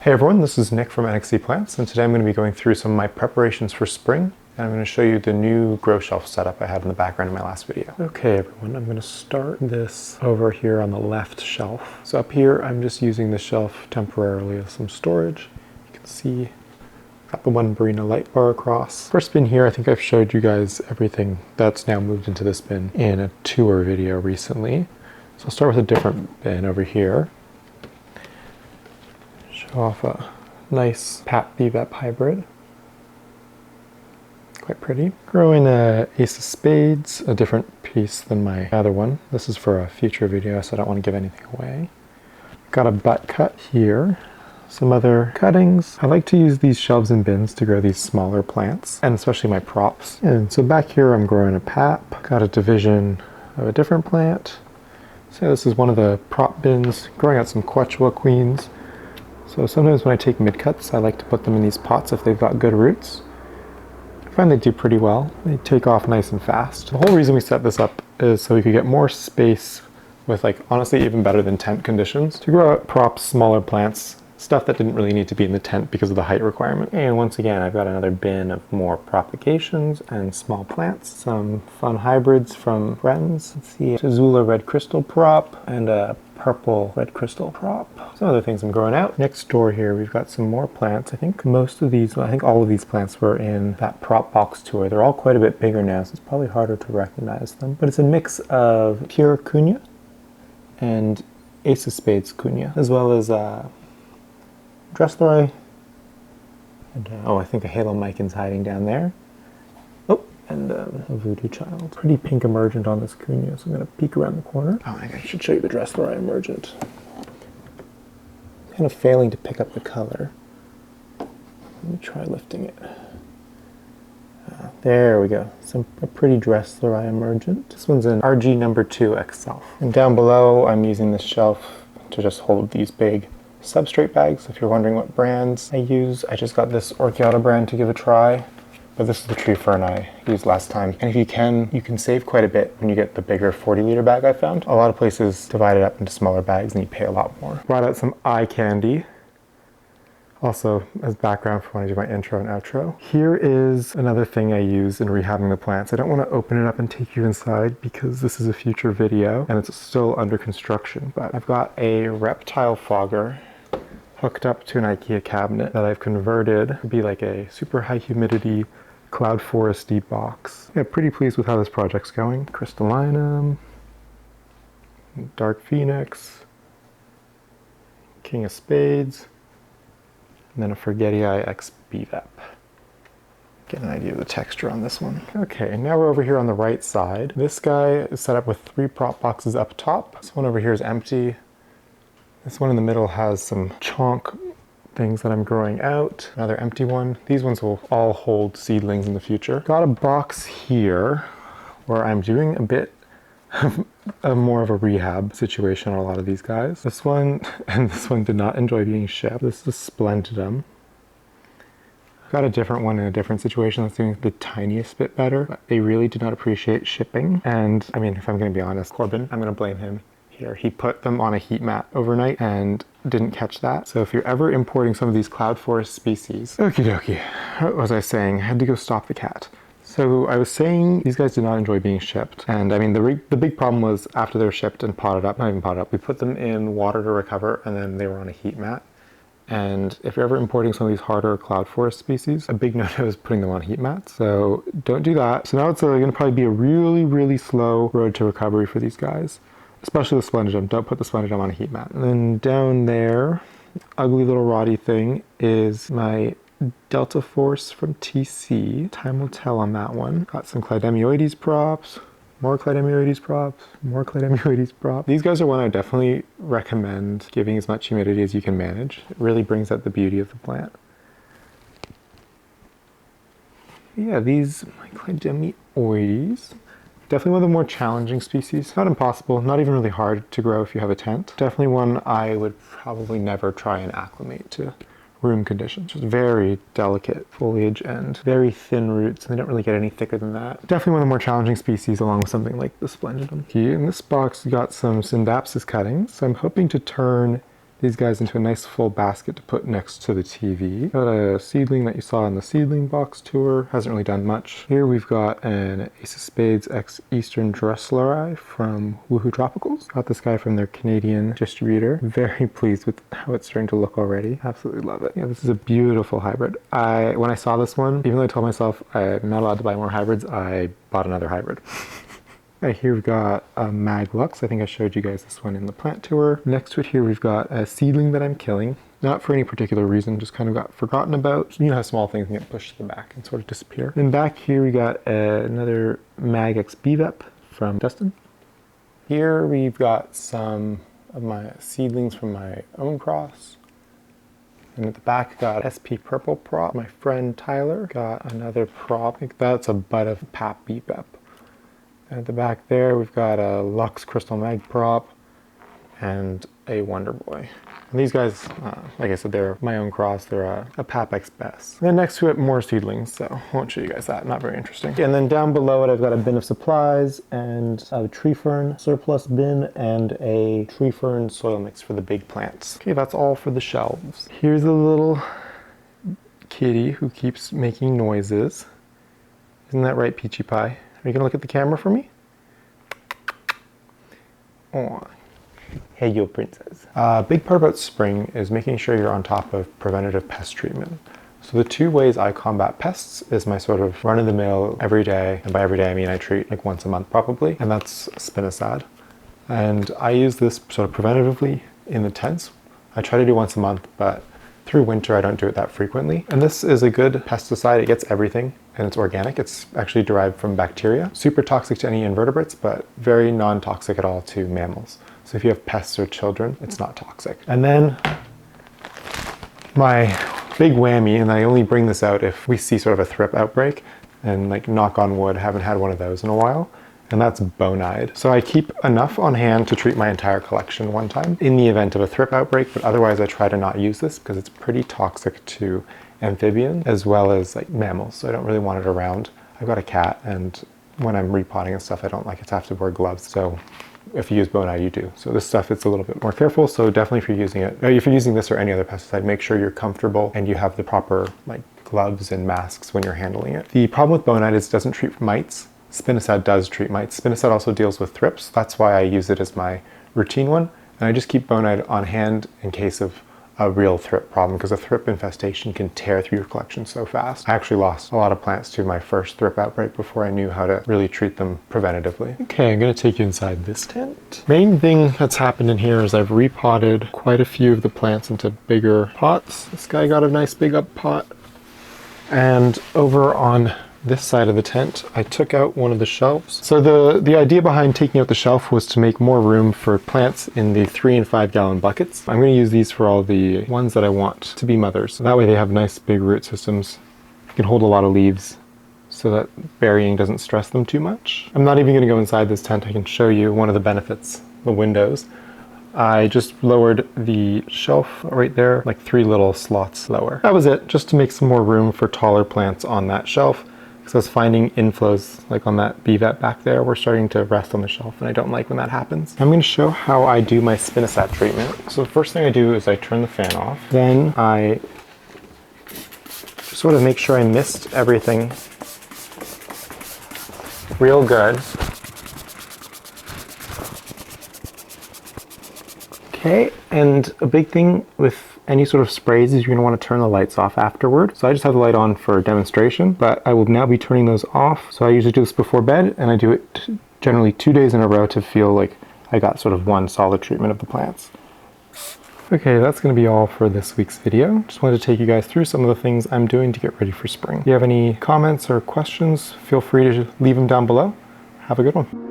Hey everyone, this is Nick from Houseplants, and today I'm going to be going through some of my preparations for spring, and I'm going to show you the new grow shelf setup I had in the background in my last video. Okay everyone, I'm going to start this over here on the left shelf. So up here I'm just using the shelf temporarily as some storage. You can see got the one Barina light bar across. First bin here, I think I've showed you guys everything that's now moved into this bin in a tour video recently. So I'll start with a different bin over here. Off a nice Pat Bevep hybrid. Quite pretty. Growing a Ace of Spades, a different piece than my other one. This is for a future video, so I don't want to give anything away. Got a butt cut here. Some other cuttings. I like to use these shelves and bins to grow these smaller plants, and especially my props. And so back here I'm growing a Pap. Got a division of a different plant. So this is one of the prop bins, growing out some Quechua Queens. So sometimes when I take mid-cuts, I like to put them in these pots if they've got good roots. I find they do pretty well. They take off nice and fast. The whole reason we set this up is so we could get more space with, like, honestly even better than tent conditions to grow out props, smaller plants, stuff that didn't really need to be in the tent because of the height requirement. And once again, I've got another bin of more propagations and small plants. Some fun hybrids from friends. Let's see, Tazula red crystal prop and a purple red crystal prop. Some other things I'm growing out. Next door here, we've got some more plants. I think most of these, well, I think all of these plants were in that prop box tour. They're all quite a bit bigger now, so it's probably harder to recognize them. But it's a mix of pure Cunha and Ace of Spades Cunha, as well as Dressleroy, and oh, I think a Halo Mican's hiding down there. Oh, and a Voodoo Child. Pretty pink emergent on this Cunha, so I'm going to peek around the corner. Oh, I should show you the Dressleroy emergent. Kind of failing to pick up the color. Let me try lifting it. There we go. A pretty Dressleroy emergent. This one's an RG number 2 XL. And down below, I'm using this shelf to just hold these big substrate bags. If you're wondering what brands I use, I just got this Orchiata brand to give a try, but this is the tree fern I used last time. And if you can save quite a bit when you get the bigger 40-liter bag I found. A lot of places divide it up into smaller bags and you pay a lot more. Brought out some eye candy, also as background for when I do my intro and outro. Here is another thing I use in rehabbing the plants. I don't want to open it up and take you inside because this is a future video and it's still under construction, but I've got a reptile fogger hooked up to an IKEA cabinet that I've converted to be like a super high humidity cloud foresty box. Yeah, pretty pleased with how this project's going. Crystallinum, Dark Phoenix, King of Spades, and then a Forgetii X Bevep. Get an idea of the texture on this one. Okay, now we're over here on the right side. This guy is set up with 3 prop boxes up top. This one over here is empty. This one in the middle has some chonk things that I'm growing out. Another empty one. These ones will all hold seedlings in the future. Got a box here where I'm doing a bit more of a rehab situation on a lot of these guys. This one and this one did not enjoy being shipped. This is Splendidum. Got a different one in a different situation that's doing the tiniest bit better, but they really did not appreciate shipping. And I mean, if I'm going to be honest, Corbin, I'm going to blame him. He put them on a heat mat overnight and didn't catch that. So if you're ever importing some of these cloud forest species, okie dokie, what was I saying? I had to go stop the cat. So I was saying these guys did not enjoy being shipped. And I mean, the big problem was after they were shipped and potted up, not even potted up, we put them in water to recover and then they were on a heat mat. And if you're ever importing some of these harder cloud forest species, a big no-no is putting them on heat mats. So don't do that. So now it's going to probably be a really, really slow road to recovery for these guys. Especially the Splendidum. Don't put the Splendidum on a heat mat. And then down there, ugly little roddy thing, is my Delta Force from TC. Time will tell on that one. Got some Clademioides props, more Clademioides props, more Clademioides props. These guys are one I definitely recommend giving as much humidity as you can manage. It really brings out the beauty of the plant. Yeah, these my Clademioides. Definitely one of the more challenging species. Not impossible, not even really hard to grow if you have a tent. Definitely one I would probably never try and acclimate to room conditions. Just very delicate foliage and very thin roots, and they don't really get any thicker than that. Definitely one of the more challenging species along with something like the Splendidum. In this box, we got some Syndapsis cuttings. So I'm hoping to turn these guys into a nice full basket to put next to the TV. Got a seedling that you saw in the seedling box tour. Hasn't really done much. Here we've got an Ace of Spades X Eastern Dressleri from Woohoo Tropicals. Got this guy from their Canadian distributor. Very pleased with how it's starting to look already. Absolutely love it. Yeah, this is a beautiful hybrid. When I saw this one, even though I told myself I'm not allowed to buy more hybrids, I bought another hybrid. Okay, here we've got a Mag Lux. I think I showed you guys this one in the plant tour. Next to it here we've got a seedling that I'm killing. Not for any particular reason, just kind of got forgotten about. You know how small things can get pushed to the back and sort of disappear. Then back here we got another Mag X BVEP from Dustin. Here we've got some of my seedlings from my own cross. And at the back got SP Purple prop. My friend Tyler got another prop. I think that's a bud of Pap BVEP. At the back there, we've got a Lux Crystal Mag prop and a Wonder Boy. And these guys, like I said, they're my own cross. They're a Pap X Best. Then next to it, more seedlings, so I won't show you guys that. Not very interesting. And then down below it, I've got a bin of supplies and a tree fern surplus bin and a tree fern soil mix for the big plants. Okay, that's all for the shelves. Here's a little kitty who keeps making noises. Isn't that right, Peachy Pie? Are you gonna look at the camera for me? Aw. Hey, you princess. Big part about spring is making sure you're on top of preventative pest treatment. So the two ways I combat pests is my sort of run-of-the-mill every day, and by every day I mean I treat like once a month probably, and that's spinosad. And I use this sort of preventatively in the tents. I try to do once a month, but through winter I don't do it that frequently. And this is a good pesticide. It gets everything. And it's organic. It's actually derived from bacteria. Super toxic to any invertebrates, but very non-toxic at all to mammals. So if you have pests or children, it's not toxic. And then my big whammy, and I only bring this out if we see sort of a thrip outbreak, and like knock on wood, haven't had one of those in a while, and that's bonide. So I keep enough on hand to treat my entire collection one time in the event of a thrip outbreak, but otherwise I try to not use this because it's pretty toxic to amphibian as well as like mammals, so I don't really want it around. I've got a cat, and when I'm repotting and stuff I don't like it to have to wear gloves, so if you use bonide you do. So this stuff it's a little bit more careful, so definitely if you're using it, if you're using this or any other pesticide, make sure you're comfortable and you have the proper like gloves and masks when you're handling it. The problem with bonide is it doesn't treat mites. Spinosad does treat mites. Spinosad also deals with thrips. That's why I use it as my routine one, and I just keep bonide on hand in case of a real thrip problem, because a thrip infestation can tear through your collection so fast. I actually lost a lot of plants to my first thrip outbreak before I knew how to really treat them preventatively. Okay, I'm gonna take you inside this tent. Main thing that's happened in here is I've repotted quite a few of the plants into bigger pots. This guy got a nice big up pot. And over on this side of the tent, I took out one of the shelves. So the idea behind taking out the shelf was to make more room for plants in the 3 and 5 gallon buckets. I'm going to use these for all the ones that I want to be mothers. So that way they have nice big root systems. You can hold a lot of leaves so that burying doesn't stress them too much. I'm not even going to go inside this tent. I can show you one of the benefits, the windows. I just lowered the shelf right there, like 3 little slots lower. That was it, just to make some more room for taller plants on that shelf. Because I was finding inflows, like on that BVEP back there, were starting to rest on the shelf, and I don't like when that happens. I'm going to show how I do my spinosad treatment. So the first thing I do is I turn the fan off. Then I sort of make sure I mist everything real good. Okay, and a big thing with any sort of sprays is you're going to want to turn the lights off afterward. So I just have the light on for demonstration, but I will now be turning those off. So I usually do this before bed, and I do it generally 2 days in a row to feel like I got sort of one solid treatment of the plants. Okay, that's going to be all for this week's video. Just wanted to take you guys through some of the things I'm doing to get ready for spring. If you have any comments or questions, feel free to leave them down below. Have a good one.